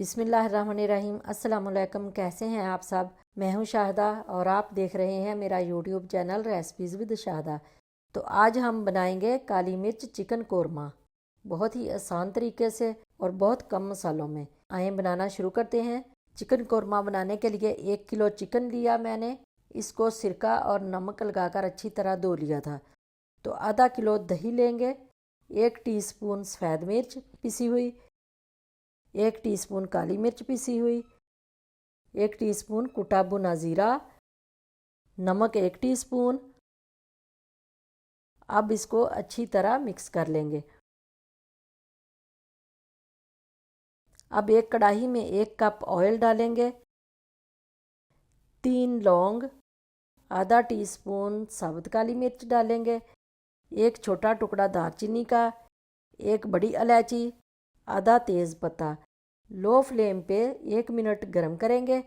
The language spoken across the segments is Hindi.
बिस्मिल्लाहिर्रहमानिर्रहीम। अस्सलाम वालेकुम। कैसे हैं आप सब? मैं हूं शाहदा और आप देख रहे हैं मेरा YouTube channel recipes with Shahada. तो आज हम बनाएंगे काली मिर्च चिकन कोरमा, बहुत ही आसान तरीके से और बहुत कम मसालों में। आए बनाना शुरू करते हैं। चिकन कोरमा बनाने के लिए 1 किलो चिकन लिया मैंने। इसको सिरका और नमक लगाकर अच्छी तरह धो लिया था। तो आधा किलो दही लेंगे, 1 टीस्पून सफ़ेद मिर्च पिसी हुई, 1 टीस्पून काली मिर्च पिसी हुई, 1 टीस्पून कुटा भुना ज़ीरा, नमक 1 टीस्पून। अब इसको अच्छी तरह मिक्स कर लेंगे। अब एक कढ़ाई में 1 कप ऑयल डालेंगे, 3 लौंग, आधा टीस्पून साबुत काली मिर्च डालेंगे, 1 छोटा टुकड़ा दालचीनी का, 1 बड़ी इलायची, आधा तेज़ पत्ता। लो फ्लेम पे 1 मिनट गरम करेंगे।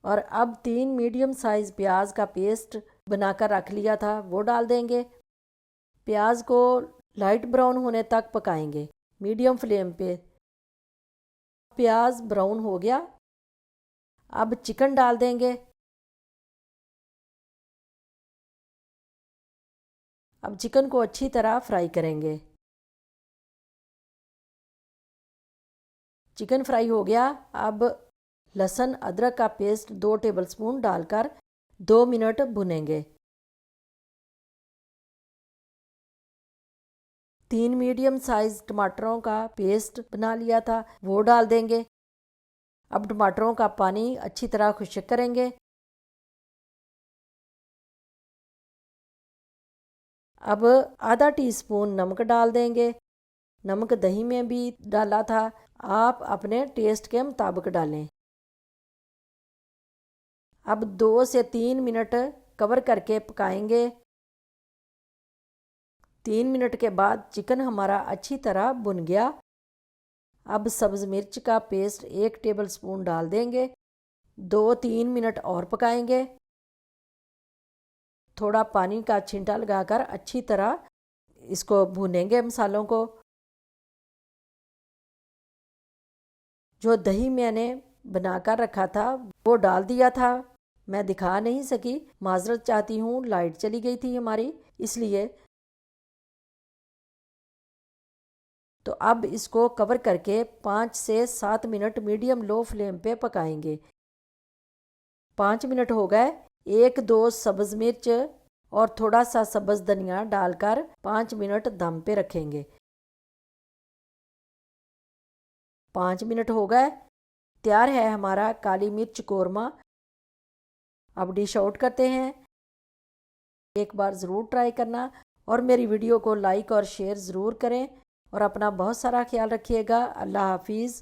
और अब 3 मीडियम साइज़ प्याज का पेस्ट बनाकर रख लिया था वो डाल देंगे। प्याज को लाइट ब्राउन होने तक पकाएंगे मीडियम फ्लेम पे। प्याज ब्राउन हो गया, अब चिकन डाल देंगे। अब चिकन को अच्छी तरह फ्राई करेंगे। चिकन फ्राई हो गया। अब लहसुन अदरक का पेस्ट 2 टेबलस्पून डालकर 2 मिनट भुनेंगे। 3 मीडियम साइज टमाटरों का पेस्ट बना लिया था वो डाल देंगे। अब टमाटरों का पानी अच्छी तरह खुश्क करेंगे। अब आधा टीस्पून नमक डाल देंगे। नमक दही में भी डाला था, आप अपने टेस्ट के मुताबिक डालें। अब 2 से 3 मिनट कवर करके पकाएंगे। 3 मिनट के बाद चिकन हमारा अच्छी तरह भुन गया। अब सब्ज़ मिर्च का पेस्ट 1 टेबलस्पून डाल देंगे। 2-3 मिनट और पकाएंगे। थोड़ा पानी का छिंटा लगाकर अच्छी तरह इसको भूनेंगे मसालों को। जो दही मैंने बनाकर रखा था वो डाल दिया था। मैं दिखा नहीं सकी, माजरत चाहती हूँ, लाइट चली गई थी हमारी इसलिए। तो अब इसको कवर करके 5 से 7 मिनट मीडियम लो फ्लेम पे पकाएंगे। 5 मिनट हो गए। 1-2 सब्ज़ मिर्च और थोड़ा सा सब्ज़ धनिया डालकर 5 मिनट दम पे रखेंगे। 5 मिनट हो गए। तैयार है हमारा काली मिर्च कोरमा। अब डिश आउट करते हैं। एक बार ज़रूर ट्राई करना और मेरी वीडियो को लाइक और शेयर ज़रूर करें और अपना बहुत सारा ख्याल रखिएगा। अल्लाह हाफिज़।